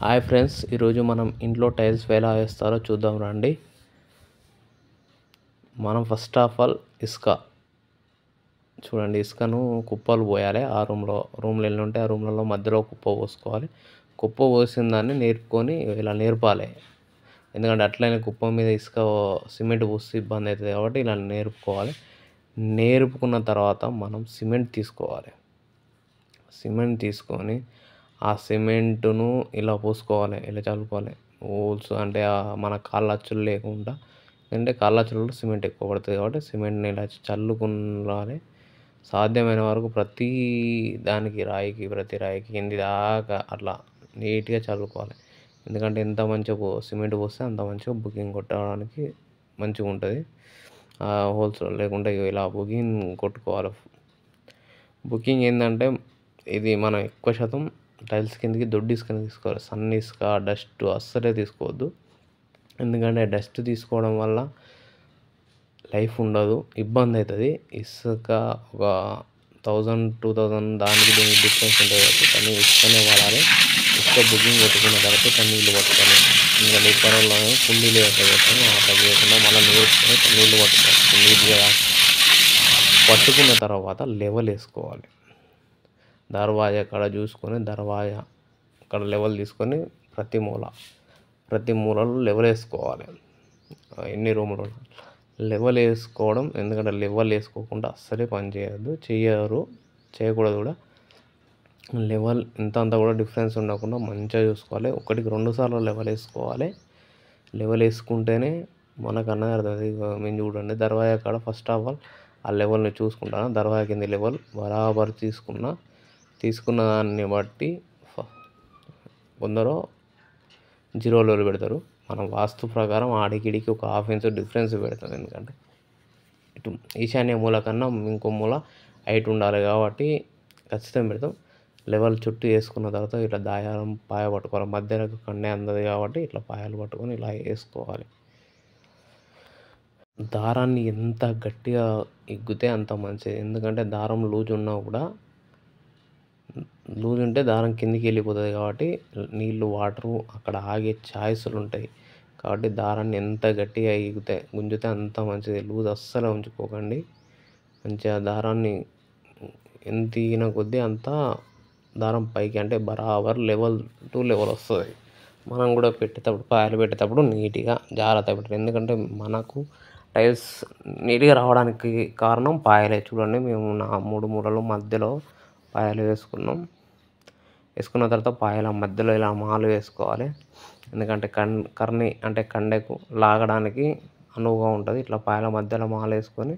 Hi friends, ఈరోజు మనం ఇంట్లో టైల్స్ ఎలా వేస్తారో చూద్దాం రండి. మనం ఫస్ట్ ఆఫ్ ఆల్ చూడండి, ఇసుకను కుప్పలు పోయాలి. ఆ రూమ్లో ఎన్ని ఉంటే ఆ రూమ్లలో మధ్యలో కుప్ప పోసుకోవాలి. కుప్ప పోసిన దాన్ని నేర్పుకొని ఇలా నేర్పాలి. ఎందుకంటే అట్లనే కుప్ప మీద ఇసుక సిమెంట్ పోస్తే ఇబ్బంది అవుతుంది కాబట్టి ఇలా నేర్పుకోవాలి. నేర్పుకున్న తర్వాత మనం సిమెంట్ తీసుకోవాలి. సిమెంట్ తీసుకొని ఆ సిమెంటును ఇలా పోసుకోవాలి, ఇలా చల్లుకోవాలి. హోల్స్ అంటే మన కాళ్ళచ్చులు లేకుండా, అంటే కాళ్ళచ్చులలో సిమెంట్ ఎక్కువ పడుతుంది కాబట్టి సిమెంట్ని ఇలా చల్లుకోవాలి. సాధ్యమైన వరకు ప్రతి రాయికి కింది దాకా అట్లా నీట్గా చల్లుకోవాలి. ఎందుకంటే ఎంత మంచిగా సిమెంట్ పోస్తే అంత మంచిగా బుకింగ్ కొట్టడానికి మంచిగా ఉంటుంది. హోల్స్ లేకుంటే ఇలా బుకింగ్ కొట్టుకోవాలి. బుకింగ్ ఏంటంటే ఇది మనం ఎక్కువ శాతం టైల్స్ కిందకి దొడ్డి ఇసుకని తీసుకోవాలి. సన్న ఇసుక, డస్ట్ అస్సలే తీసుకోవద్దు. ఎందుకంటే డస్ట్ తీసుకోవడం వల్ల లైఫ్ ఉండదు, ఇబ్బంది అవుతుంది. ఇసుక ఒక 1000-2000 దానికి దీనికి డిఫరెన్స్ ఉంటుంది కాబట్టి కానీ ఇసుకనే వాడాలి. ఇసుక బుకింగ్ కొట్టుకున్న తర్వాత నీళ్ళు పట్టుకోవాలి. ఇంకా లిక్కర్లో కుండీలు పెట్టాము అట్లా చేయకుండా మళ్ళీ నేర్చుకొని నీళ్ళు పట్టుకోవాలి. నీట్గా పట్టుకున్న తర్వాత లెవెల్ వేసుకోవాలి. దర్వాజా అక్కడ చూసుకొని అక్కడ లెవెల్ తీసుకొని ప్రతి మూలలో లెవెల్ వేసుకోవాలి. ఎన్ని రూములు లెవెల్ వేసుకోవడం, ఎందుకంటే లెవెల్ వేసుకోకుండా అస్సలే పని చేయకూడదు కూడా. లెవెల్ అంతా కూడా డిఫరెన్స్ ఉండకుండా మంచిగా చూసుకోవాలి. 1-2 సార్లు లెవెల్ వేసుకోవాలి. లెవెల్ వేసుకుంటేనే మనకు అన్నది అర్థం. మేము చూడండి, దర్వాజా కాడ ఫస్ట్ ఆఫ్ ఆల్ ఆ లెవెల్ని చూసుకుంటాను. దర్వాజా కింద లెవెల్ బరాబర్ తీసుకున్న దాన్ని బట్టి కొందరు 0 లెవెల్ పెడతారు. మనం వాస్తు ప్రకారం ఆడికిడికి ఒక 1/2 ఇంచ్ డిఫరెన్స్ పెడతాం. ఎందుకంటే ఇటు ఈశాన్య మూల కన్నా ఇంకో మూల హైట్ ఉండాలి కాబట్టి ఖచ్చితంగా పెడతాం. లెవెల్ చుట్టూ వేసుకున్న తర్వాత ఇట్లా దారం పాయ పట్టుకోవాలి. మధ్యలో కండే అందదు కాబట్టి ఇట్లా పాయలు పట్టుకొని ఇలా వేసుకోవాలి. దారాన్ని ఎంత గట్టిగా ఇగ్గితే అంత మంచిది. ఎందుకంటే దారం లూజ్ ఉన్నా కూడా, లూజ్ ఉంటే దారం కిందికి వెళ్ళిపోతుంది కాబట్టి నీళ్ళు, వాటరు అక్కడ ఆగే ఛాయిస్లు ఉంటాయి. కాబట్టి దారాన్ని ఎంత గట్టిగా గుంజితే అంత మంచిది. లూజ్ అస్సలు ఉంచుకోకండి. మంచిగా దారాన్ని ఎంత ఈగిన కొద్దీ అంత దారం పైకి అంటే బరాబర్ లెవెల్ టు లెవెల్ వస్తుంది. మనం కూడా పాయలు పెట్టేటప్పుడు నీట్గా జాగ్రత్త పెట్టాలి. ఎందుకంటే మనకు టైల్స్ నీట్గా రావడానికి కారణం పాయలే. చూడండి, మేము 3 మూలలు మధ్యలో పాయలు వేసుకున్న తర్వాత పాయల మధ్యలో ఇలా మాలు వేసుకోవాలి. ఎందుకంటే కర్ని అంటే కండెకు లాగడానికి అనువుగా ఉంటుంది. ఇట్లా పాయల మధ్యలో మాలు వేసుకొని,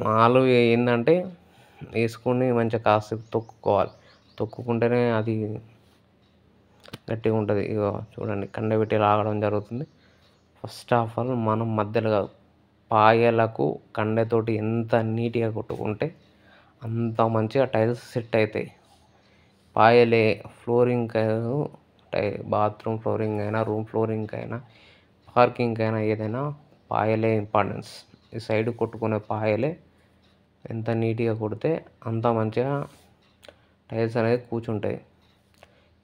మాలు ఏంటంటే వేసుకొని మంచిగా కాసేపు తొక్కుకుంటేనే అది గట్టిగా ఉంటుంది. ఇక చూడండి, కండె పెట్టి లాగడం జరుగుతుంది. ఫస్ట్ ఆఫ్ ఆల్ మనం మధ్యలో పాయలకు కండెతోటి ఎంత నీట్గా కొట్టుకుంటే అంత మంచిగా టైల్స్ సెట్ అవుతాయి. పాయలే ఫ్లోరింగ్ బాత్రూమ్ ఫ్లోరింగ్ అయినా, రూమ్ ఫ్లోరింగ్ అయినా, పార్కింగ్ అయినా ఏదైనా పాయలే ఇంపార్టెన్స్. ఈ సైడ్ కొట్టుకునే పాయలే ఎంత నీట్గా కొడితే అంత మంచిగా టైల్స్ అనేది కూర్చుంటాయి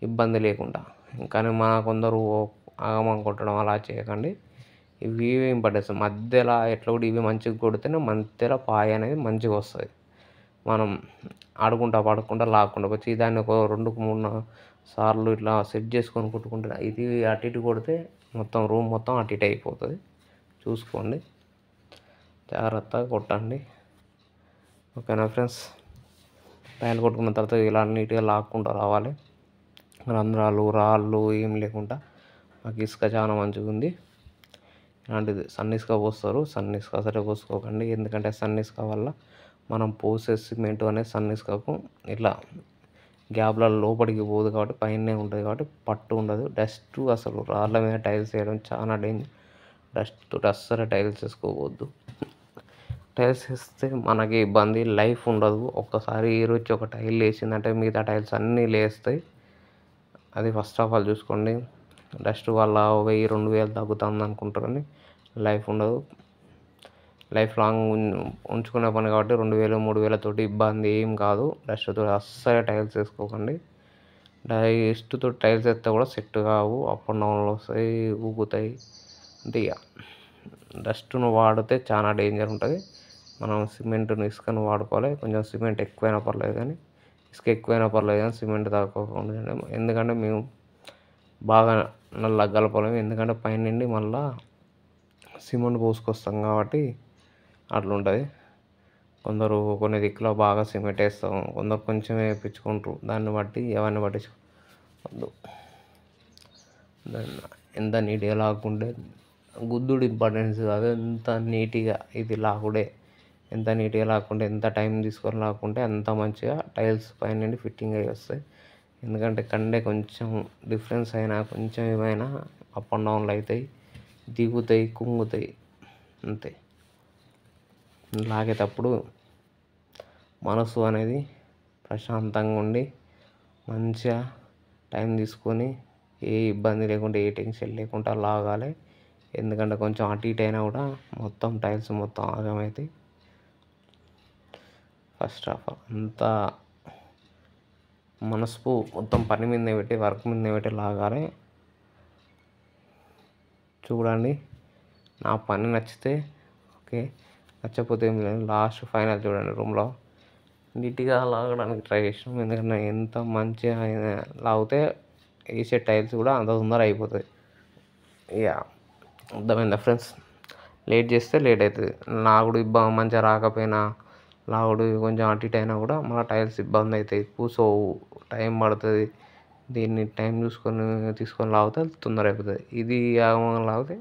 ఇబ్బంది లేకుండా. కానీ కొందరు ఆగమం కొట్టడం అలా చేయకండి. ఇవి ఇంపార్టెన్స్. మధ్యలో ఎట్లా కూడా ఇవి మంచిగా కొడితేనే మధ్యలో పాయ అనేది మంచిగా వస్తుంది. మనం పడుకుంటా లాక్కుండా వచ్చి దాన్ని ఒక 2-3 సార్లు ఇట్లా సెట్ చేసుకొని కొట్టుకుంటే ఇది అటు ఇటు కొడితే రూమ్ మొత్తం అటు ఇటు అయిపోతుంది. చూసుకోండి, జాగ్రత్తగా కొట్టండి. ఓకేనా ఫ్రెండ్స్? టైల్ కొట్టుకున్న తర్వాత ఇలా నీట్గా లాక్కుంటూ రావాలి. రంధ్రాలు, రాళ్ళు ఏం లేకుండా. మాకు ఇసుక చాలా మంచిగా ఉంది. ఇలాంటిది సన్న ఇసుక పోస్తారు. సన్న ఇసుక సరే పోసుకోకండి. ఎందుకంటే సన్న ఇసుక వల్ల మనం పోసే సిమెంట్ అనేది సన్న ఇసుకకు ఇట్లా గ్యాప్ల లోపలికి పోదు కాబట్టి పైనే ఉంటుంది కాబట్టి పట్టు ఉండదు. డస్ట్ అసలు రాళ్ళ మీద టైల్స్ వేయడం చాలా డేంజర్. డస్ట్ తోటి అస్సలు టైల్స్ వేసుకోవద్దు. టైల్స్ వేస్తే మనకి ఇబ్బంది, లైఫ్ ఉండదు. ఒక్కసారి వచ్చి ఒక టైల్ వేసిందంటే మిగతా టైల్స్ అన్నీ లేస్తాయి. అది ఫస్ట్ ఆఫ్ ఆల్ చూసుకోండి. డస్ట్ వల్ల 1000-2000 తగ్గుతుంది అనుకుంటారు కానీ లైఫ్ ఉండదు. లైఫ్ లాంగ్ ఉంచుకునే పని కాబట్టి 2000-3000 తోటి ఇబ్బంది ఏం కాదు. డస్ట్తో అస్సలు టైల్స్ వేసుకోకండి. డస్ట్తో టైల్స్ వేస్తే కూడా సెట్ కావు, అప్ అండ్ డౌన్లు వస్తాయి, ఊగుతాయి. అంటే ఇక డస్ట్ను వాడితే చాలా డేంజర్ ఉంటుంది. మనం సిమెంట్ను ఇసుకను వాడుకోవాలి. కొంచెం సిమెంట్ ఎక్కువైనా పర్లేదు కానీ, ఇసుక ఎక్కువైనా పర్లేదు కానీ సిమెంట్ తగ్గకుండా. ఎందుకంటే మేము బాగా నల్ల కలపలేము, ఎందుకంటే పైనుండి మళ్ళా సిమెంట్ పోసుకొస్తాం కాబట్టి అట్లుంటుంది. కొందరు కొన్ని దిక్కులో బాగా సిమెంట్ వేస్తాం, కొందరు కొంచెం వేయించుకుంటారు. దాన్ని బట్టి ఎవరిని పట్టించుకోవద్దు. దాన్ని ఎంత నీట్గా లాక్కుంటే గుద్దుడు ఇంపార్టెన్స్ కాదు, ఎంత నీట్గా ఇది లాకుడే. ఎంత నీట్గా లాక్కుంటే, ఎంత టైం తీసుకొని లాక్కుంటే అంత మంచిగా టైల్స్ పైన ఫిట్టింగ్ అయ్యి వస్తాయి. ఎందుకంటే కండే కొంచెం డిఫరెన్స్ అయినా, కొంచెం ఏమైనా అప్ అండ్ డౌన్లు అవుతాయి, దిగుతాయి, కుంగుతాయి, అంతే. లాగేటప్పుడు మనసు అనేది ప్రశాంతంగా ఉండి మంచిగా టైం తీసుకొని ఏ ఇబ్బంది లేకుండా, ఏ టెన్షన్ లేకుండా లాగాలి. ఎందుకంటే కొంచెం అటు ఇటు అయినా కూడా మొత్తం టైల్స్ మొత్తం ఆగమవుతాయి. ఫస్ట్ ఆఫ్ ఆల్ అంతా మనసు మొత్తం పని మీదనే పెట్టి, వర్క్ మీదనే పెట్టి లాగాలి. చూడండి, నా పని నచ్చితే ఓకే, నచ్చకపోతే ఏం లేదు. లాస్ట్ ఫైనల్ చూడండి, రూమ్లో నీట్గా లాగడానికి ట్రై చేసినాం. ఎందుకంటే ఎంత మంచిగా లాగితే వేసే టైల్స్ కూడా అంత తొందరగా అయిపోతుంది. ఇక అర్థమైందా ఫ్రెండ్స్? లేట్ చేస్తే లేట్ అవుతుంది. లాగుడు మంచిగా రాకపోయినా, లాగుడు కొంచెం అటు ఇటు అయినా కూడా మన టైల్స్ ఇబ్బంది అవుతాయి, కూర్చోవు, టైం పడుతుంది. దీన్ని టైం తీసుకొని లాగితే తొందర అయిపోతుంది. ఇది లాగితే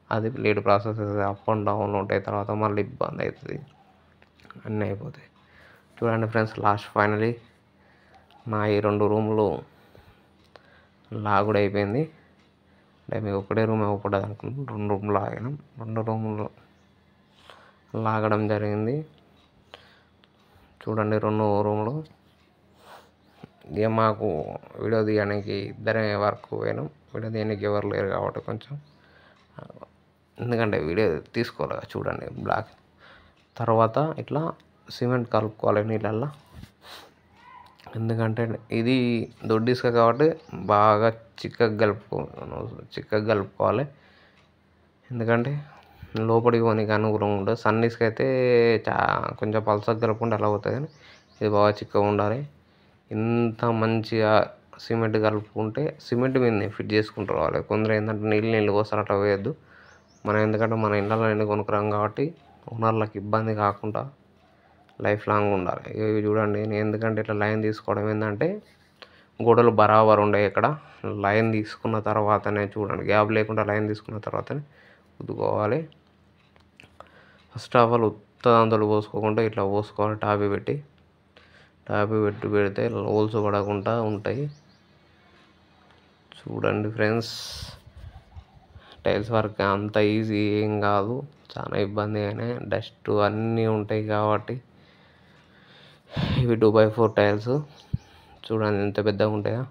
అది లేట్ ప్రాసెస్ అవుతుంది, అప్ అండ్ డౌన్లు ఉంటాయి, తర్వాత మళ్ళీ ఇబ్బంది అవుతుంది, అన్నీ అయిపోతాయి. చూడండి ఫ్రెండ్స్, లాస్ట్ ఫైనలీ నా ఈ 2 రూములు లాగుడు అయిపోయింది. అంటే మీకు ఒకటే రూమ్ ఇవ్వకూడదు అనుకున్నాం, 2 రూమ్లు లాగినాం. 2 రూములు లాగడం జరిగింది. చూడండి 2 రూములు. ఇక మాకు వీడియో తీయడానికి ఇద్దరే వర్క్ పోయినాం. వీడియో తీయడానికి ఎవరు లేరు కాబట్టి కొంచెం, ఎందుకంటే వీడియో తీసుకోవాలి. చూడండి బ్లాక్ తర్వాత ఇట్లా సిమెంట్ కలుపుకోవాలి నీళ్ళల్లో. ఎందుకంటే ఇది దొడ్డి ఇసుక కాబట్టి బాగా చిక్కగా కలుపుకోవాలి. ఎందుకంటే లోపలికి పోనీకి అనుకూలంగా ఉంటుంది. సన్న ఇసుక అయితే కొంచెం పలసగా కలుపుకుంటే అలా అవుతుంది, కానీ ఇది బాగా చిక్కగా ఉండాలి. ఇంత మంచిగా సిమెంట్ కలుపుకుంటే సిమెంట్ మీద ఫిట్ చేసుకుంటారు వాళ్ళు. కొందరు ఏంటంటే నీళ్ళు పోస్తారు, అట్లా వేయద్దు. ఎందుకంటే మన ఇళ్ళలో నీళ్ళు కొనుక్కురాం కాబట్టి ఓనర్లకు ఇబ్బంది కాకుండా లైఫ్ లాంగ్ ఉండాలి. ఇవి చూడండి, నేను ఎందుకంటే ఇట్లా లైన్ తీసుకోవడం ఏంటంటే గోడలు బరాబర్ ఉండే ఇక్కడ లైన్ తీసుకున్న తర్వాతనే, చూడండి గ్యాప్ లేకుండా లైన్ తీసుకున్న తర్వాతనే ఉతుకోవాలి. ఫస్ట్ ఆఫ్ ఆల్ ఉత్తదంతలు పోసుకోకుండా ఇట్లా పోసుకోవాలి, టాపీ పెట్టి పెడితే హోల్స్ పడకుండా ఉంటాయి. చూడండి ఫ్రెండ్స్, టైల్స్ వర్క్ అంత ఈజీ ఏం కాదు, చాలా ఇబ్బందిగానే, డస్ట్ అన్నీ ఉంటాయి కాబట్టి. ఇవి 2x4 టైల్స్ చూడండి ఎంత పెద్దగా ఉంటాయో.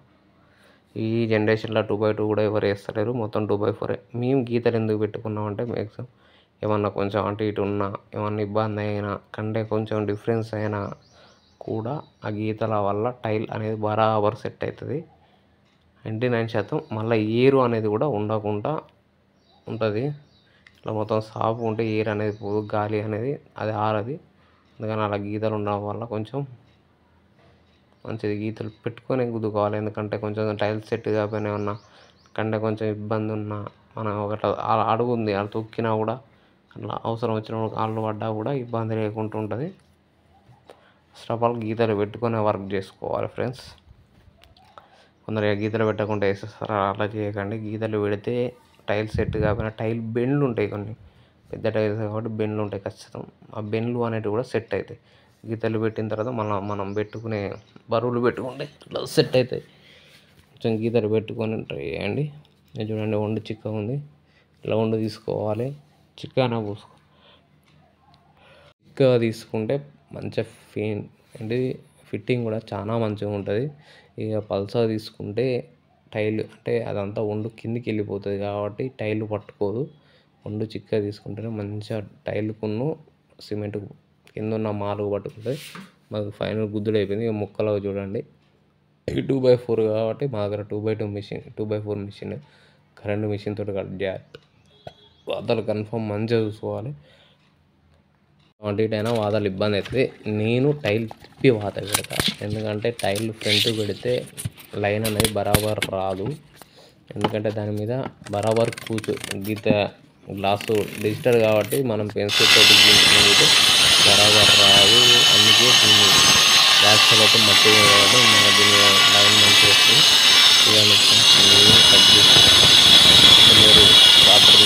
ఈ జనరేషన్లో 2x2 కూడా ఎవరు వేస్తలేరు, మొత్తం 2x4. మేము గీతలు ఎందుకు పెట్టుకున్నామంటే మ్యాక్సిమం ఏమన్నా కొంచెం అటు ఇటు ఉన్నా, ఏమన్నా ఇబ్బంది అయినా, కంటే కొంచెం డిఫరెన్స్ అయినా కూడా ఆ గీతల వల్ల టైల్ అనేది బరాబర్ సెట్ అవుతుంది 99%. మళ్ళీ ఏరు అనేది కూడా ఉండకుండా ఉంటుంది. ఇట్లా మొత్తం సాఫ్ ఉంటే ఎయిర్ అనేది పోదు, గాలి అనేది అది ఆరది. అందుకని అలా గీతలు ఉండడం వల్ల కొంచెం మంచిది. గీతలు పెట్టుకొని గుద్దుకోవాలి. ఎందుకంటే కొంచెం టైల్స్ సెట్ కాకపోయినా, ఏమన్నా కంటే కొంచెం ఇబ్బంది ఉన్నా, మనం ఒకటి అడుగు ఉంది అది తొక్కినా కూడా, అట్లా అవసరం వచ్చినప్పుడు కాళ్ళు పడ్డా కూడా ఇబ్బంది లేకుండా ఉంటుంది. ఫస్ట్ ఆఫ్ ఆల్ గీతలు పెట్టుకొని వర్క్ చేసుకోవాలి ఫ్రెండ్స్. కొందరు గీతలు పెట్టకుండా వేసేస్తారు, అలా చేయకండి. గీతలు పెడితే టైల్స్ సెట్ కాకపోయినా, టైల్ బెండ్లు ఉంటాయి, కొన్ని పెద్ద టైల్స్ కాబట్టి బెండ్లు ఉంటాయి ఖచ్చితం. ఆ బెండ్లు అనేటివి కూడా సెట్ అవుతాయి గీతలు పెట్టిన తర్వాత. మనం పెట్టుకునే బరువులు పెట్టుకుంటే ఇట్లా సెట్ అవుతాయి. కొంచెం గీతలు పెట్టుకొని ట్రై చేయండి. చూడండి వండు చిక్కగా ఉంది, ఇలా వండు తీసుకోవాలి. చిక్కగా పోసుకో, చిక్కగా తీసుకుంటే మంచిగా అంటే ఫిట్టింగ్ కూడా చాలా మంచిగా ఉంటుంది. ఇక పల్సగా తీసుకుంటే టైల్ అంటే అదంతా వండు కిందికి వెళ్ళిపోతుంది కాబట్టి టైల్ పట్టుకోదు. వండు చిక్కగా తీసుకుంటేనే మంచిగా టైల్కును సిమెంట్ కింద ఉన్న మాలుగు పట్టుకుంటుంది. మాకు ఫైనల్ గుద్దులు అయిపోయింది. ఇక ముక్కలు చూడండి ఇది 2x4 కాబట్టి మా దగ్గర 2x2 machine 2x4 machine current machine తోటి కట్ చేయాలి. వాతలు కన్ఫర్మ్ మంచిగా చూసుకోవాలి. అటు ఇటు అయినా వాతలు ఇబ్బంది అవుతుంది. నేను టైల్ తిప్పి వాత పెడతా, ఎందుకంటే టైల్ ఫ్రంట్ పెడితే లైన్ అనేది బరాబర్ రాదు. ఎందుకంటే దాని మీద బరాబర్ గీత గ్లాసు డిజిటల్ కాబట్టి మనం పెన్సిల్ తోటి గీసినట్టు బరాబర్ రాదు. అందుకే దీన్ని బ్యాక్ సైడ్ అయితే మట్టి కాబట్టి మన దీని లైన్ మంచి వస్తుంది. ఇవన్నీ కట్ చేసి మీరు వాటర్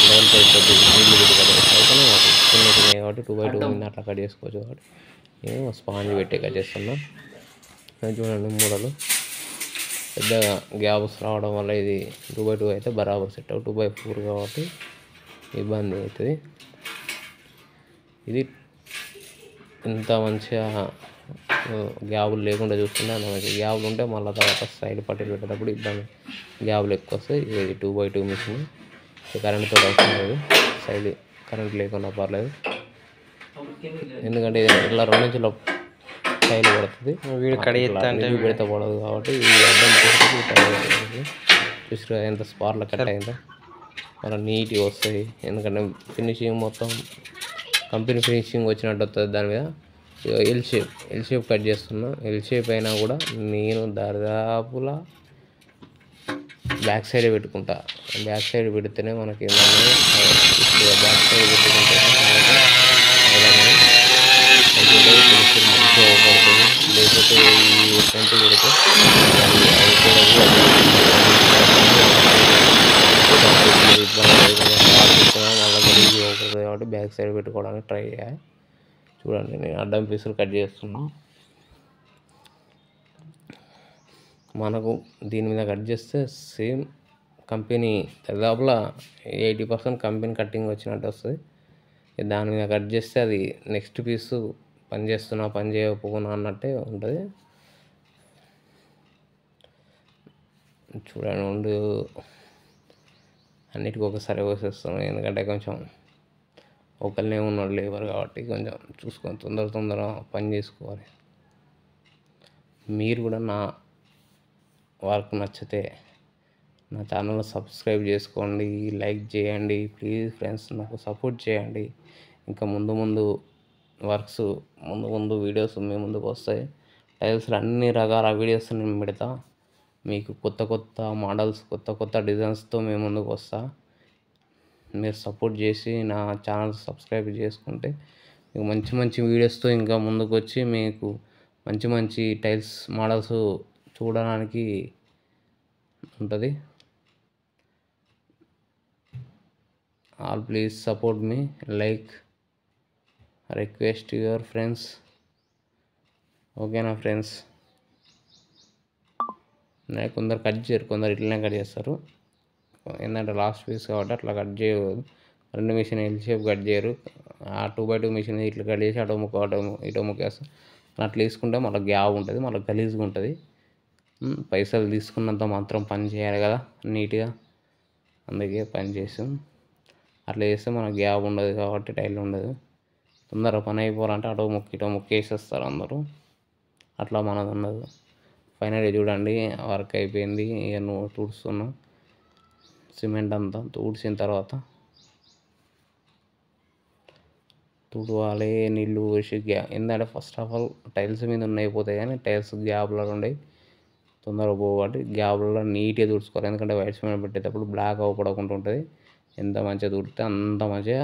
లెవెల్ పైపు నీళ్ళు పెట్టి కట్ చేస్తే మాకు చిన్నది కాబట్టి 2x2 మీద అట్లా కట్ చేసుకోవచ్చు. కాబట్టి నేను స్పాంజ్ పెట్టి కట్ చేస్తున్నాం. చూడండి మూడలు పెద్దగా గ్యాప్స్ రావడం వల్ల ఇది 2x2 అయితే బరాబర్ సెట్ అవు. 2x4 కాబట్టి ఇబ్బంది అవుతుంది. ఇది ఇంత మంచిగా గ్యాబులు లేకుండా చూస్తుంటే అంత మంచిగా, గ్యాబులు ఉంటే మళ్ళీ తర్వాత సైడ్ పట్టీలు పెట్టేటప్పుడు ఇబ్బంది, గ్యాబులు ఎక్కువ వస్తాయి. ఇది 2x2 మిషన్ కరెంట్తో అవసరం లేదు, సైడ్ కరెంట్ లేకుండా పర్లేదు. ఎందుకంటే ఇట్లా 2 ఇంచుల టైల్ పడుతుంది, వీడు పెడితే పడదు కాబట్టి ఇది అర్థం చేసి చూసి ఎంత స్పార్లో కట్ అయిందో మళ్ళీ నీట్గా వస్తాయి. ఎందుకంటే ఫినిషింగ్ మొత్తం కంపెనీ ఫినిషింగ్ వచ్చినట్టు వస్తుంది. దాని మీద ఎల్ షేప్ కట్ చేస్తున్నా. ఎల్ షేప్ అయినా కూడా నేను దాదాపులా బ్యాక్ సైడ్ పెట్టుకుంటా. బ్యాక్ సైడ్ పెడితేనే మనకి బ్యాక్ సైడ్ పెట్టుకుంటే మంచిగా పడుతుంది. లేకపోతే ఈ ఫ్రంట్ పెడితే మళ్ళీ అవుతుంది కాబట్టి బ్యాక్ సైడ్ పెట్టుకోవడానికి ట్రై చేయాలి. చూడండి నేను అడ్డం పీసులు కట్ చేస్తున్నా. మనకు దీని మీద కట్ చేస్తే సేమ్ కంపెనీ దాదాపులా 80% కంపెనీ కటింగ్ వచ్చినట్టు వస్తుంది. దాని మీద కట్ చేస్తే అది నెక్స్ట్ పీసు పని చేస్తున్నా పని చేయకపోకున్నా అన్నట్టే ఉంటుంది. చూడండి అన్నిటికీ ఒకసారి వేసేస్తాను, ఎందుకంటే కొంచెం ఒకరినే ఉన్నాడు లేబర్ కాబట్టి కొంచెం చూసుకొని తొందరగా పని చేసుకోవాలి. మీరు కూడా నా వర్క్ నచ్చితే నా ఛానల్ సబ్స్క్రైబ్ చేసుకోండి, లైక్ చేయండి. ప్లీజ్ ఫ్రెండ్స్ నాకు సపోర్ట్ చేయండి. ఇంకా ముందు వర్క్స్ ముందు వీడియోస్ మీ ముందుకు వస్తాయి. టైల్స్లో అన్ని రకాల వీడియోస్ నేను పెడతా. మీకు కొత్త మోడల్స్ కొత్త డిజైన్స్తో మేము ముందుకు వస్తా. మీరు సపోర్ట్ చేసి నా ఛానల్ సబ్స్క్రైబ్ చేసుకుంటే మీకు మంచి వీడియోస్తో ఇంకా ముందుకు వచ్చి మీకు మంచి టైల్స్ మోడల్స్ చూడడానికి ఉంటుంది. All please support me, like request your friends. ఓకేనా ఫ్రెండ్స్? కొందరు కట్ చేయరు, కొందరు ఇట్లనే కట్ చేస్తారు. ఏంటంటే లాస్ట్ పీస్ కాబట్టి అట్లా కట్ చేయరు. 2 మిషన్ ఎల్ షేప్ కట్ చేయరు. ఆ 2x2 మిషన్ ఇట్లా కట్ చేసి అటో ముక్క ఇటో ముక్క వేస్తారు. అట్లా వేసుకుంటే మళ్ళీ గ్యాప్ ఉంటుంది, మళ్ళీ గలీజ్గా ఉంటుంది. పైసలు తీసుకున్నంత మాత్రం పని చేయాలి కదా నీట్గా, అందుకే పని చేసాం. అట్లా చేస్తే మనకు గ్యాప్ ఉండదు కాబట్టి టైల్ ఉండదు. తొందరగా పని అయిపోవాలంటే అటో ముక్క ఇటో ముక్క వేసేస్తారు అందరూ, అట్లా మనది ఉండదు. ఫైనల్గా చూడండి వర్క్ అయిపోయింది. ఇక నువ్వు తుడుస్తున్నా సిమెంట్ అంతా తుడిచిన తర్వాత తుడవాలి, నీళ్ళు వేసి ఎందుకంటే ఫస్ట్ ఆఫ్ ఆల్ టైల్స్ మీద అయిపోతాయి కానీ టైల్స్ గ్యాప్లలో ఉండేవి తొందరగా పోవాలి. గ్యాప్లలో నీట్గా తుడుచుకోవాలి, ఎందుకంటే వైట్ సిమెంట్ పెట్టేటప్పుడు బ్లాక్ అవ్వకుండా ఉంటుంది. ఎంత మంచిగా తుడితే అంత మంచిగా